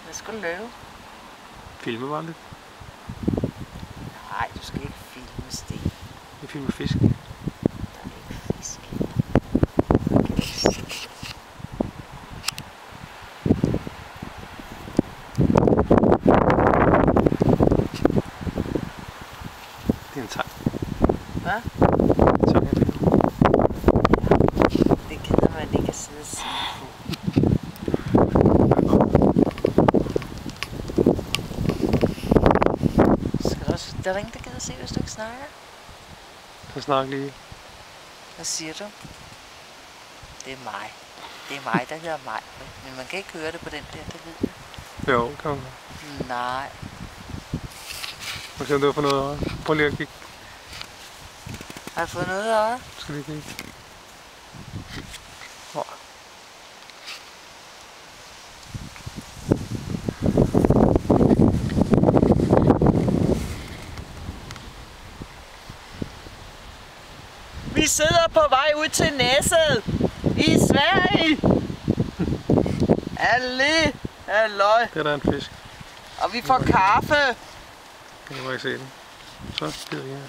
Hvad skal du lave? Filme bare lidt. Nej, du skal ikke filme sten. Jeg filmer fisk. Der er ikke fisk. Jeg kan ikke se. Det er en tang. Hvad? Tang, jeg filmer. Det gider man ikke at sidde og sige på. Skal du også... Der er ingen, der gider se, hvis du ikke snakker. Så snak lige. Hvad siger du? Det er mig. Det er mig, der hedder mig. Men man kan ikke høre det på den der, det ved jeg. Jo, kan man. Nej. Må se om du har fået noget øje. Prøv lige at kigge. Har jeg fået noget af øjet? Du skal lige kigge. Vi sidder på vej ud til Næsset i Sverige. Alle, halløj. Det er der en fisk. Og vi får kaffe. Jeg kan bare ikke se den. Så, det er det her.